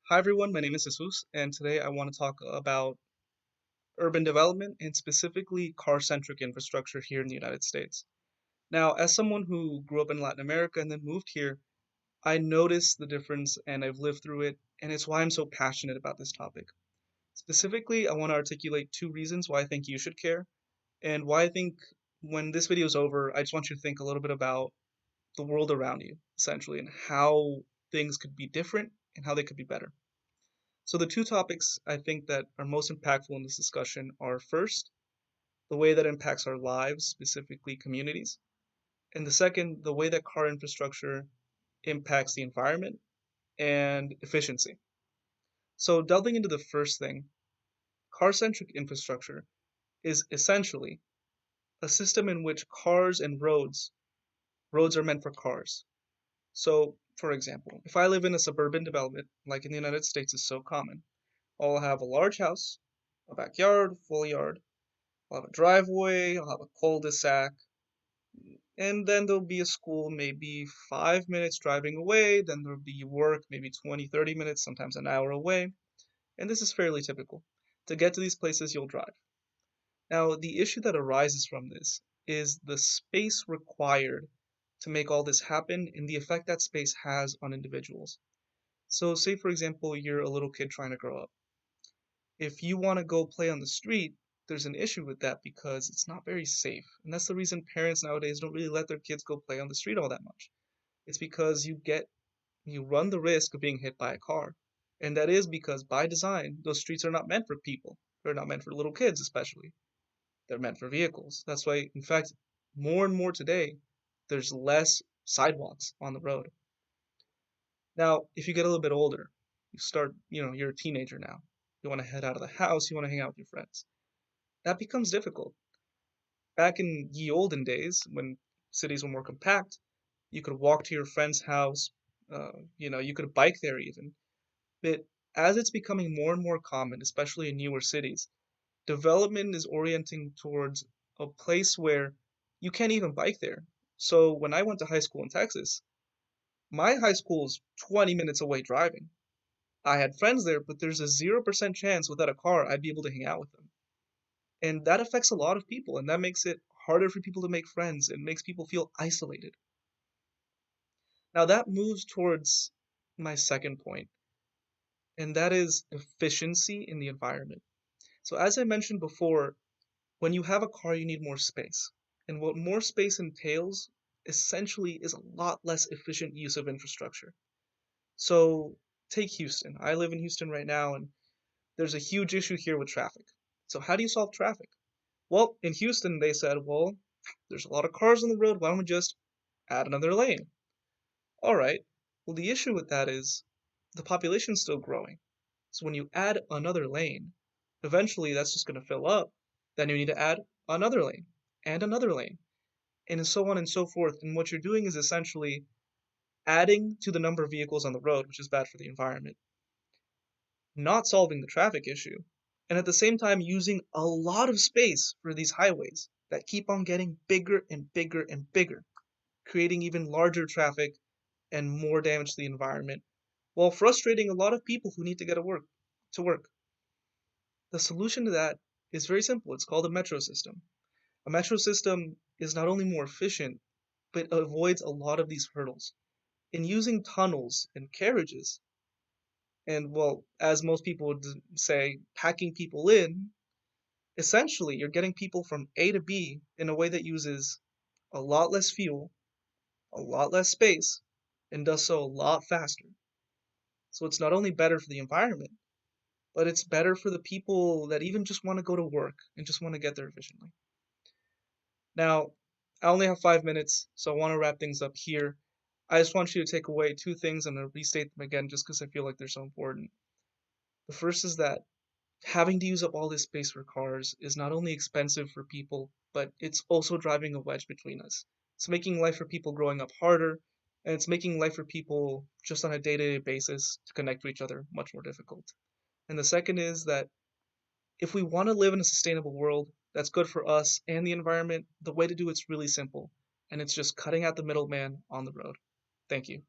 Hi everyone, my name is Jesus, and today I want to talk about urban development and specifically car-centric infrastructure here in the United States. Now, as someone who grew up in Latin America and then moved here, I noticed the difference and I've lived through it, and it's why I'm so passionate about this topic. Specifically, I want to articulate two reasons why I think you should care, and why I think when this video is over, I just want you to think a little bit about the world around you, essentially, and how things could be different and how they could be better. So the two topics I think that are most impactful in this discussion are first, the way that impacts our lives, specifically communities, and the second, the way that car infrastructure impacts the environment and efficiency. So delving into the first thing, car-centric infrastructure is essentially a system in which cars and roads are meant for cars. So, for example, if I live in a suburban development, like in the United States is so common, I'll have a large house, a backyard, full yard, I'll have a driveway, I'll have a cul-de-sac, and then there'll be a school maybe 5 minutes driving away, then there'll be work maybe 20, 30 minutes, sometimes an hour away, and this is fairly typical. To get to these places, you'll drive. Now, the issue that arises from this is the space required to make all this happen and the effect that space has on individuals. So, say for example, you're a little kid trying to grow up. If you want to go play on the street, there's an issue with that because it's not very safe. And that's the reason parents nowadays don't really let their kids go play on the street all that much. It's because you run the risk of being hit by a car. And that is because by design, those streets are not meant for people. They're not meant for little kids especially. They're meant for vehicles. That's why, in fact, more and more today, there's less sidewalks on the road. Now, if you get a little bit older, you're a teenager now. You want to head out of the house, you want to hang out with your friends. That becomes difficult. Back in ye olden days, when cities were more compact, you could walk to your friend's house, you could bike there even. But as it's becoming more and more common, especially in newer cities, development is orienting towards a place where you can't even bike there. So when I went to high school in Texas, my high school is 20 minutes away driving. I had friends there, but there's a 0% chance without a car I'd be able to hang out with them. And that affects a lot of people, and that makes it harder for people to make friends and makes people feel isolated. Now, that moves towards my second point, and that is efficiency in the environment. So, as I mentioned before, when you have a car, you need more space. And what more space entails essentially is a lot less efficient use of infrastructure. So, take Houston. I live in Houston right now, and there's a huge issue here with traffic. So, how do you solve traffic? Well, in Houston, they said, well, there's a lot of cars on the road. Why don't we just add another lane? All right. Well, the issue with that is the population's still growing. So when you add another lane, eventually that's just going to fill up. Then you need to add another lane and another lane and so on and so forth. And what you're doing is essentially adding to the number of vehicles on the road, which is bad for the environment, not solving the traffic issue, and at the same time using a lot of space for these highways that keep on getting bigger and bigger and bigger, creating even larger traffic and more damage to the environment, while frustrating a lot of people who need to get to work. The solution to that is very simple. It's called a metro system. A metro system is not only more efficient, but avoids a lot of these hurdles. In using tunnels and carriages, and well, as most people would say, packing people in, essentially you're getting people from A to B in a way that uses a lot less fuel, a lot less space, and does so a lot faster. So it's not only better for the environment, but it's better for the people that even just want to go to work and just want to get there efficiently. Now, I only have 5 minutes, so I want to wrap things up here. I just want you to take away two things. I'm going to restate them again just because I feel like they're so important. The first is that having to use up all this space for cars is not only expensive for people, but it's also driving a wedge between us. It's making life for people growing up harder, and it's making life for people just on a day-to-day basis to connect to each other much more difficult. And the second is that if we want to live in a sustainable world that's good for us and the environment, the way to do it's really simple, and it's just cutting out the middleman on the road. Thank you.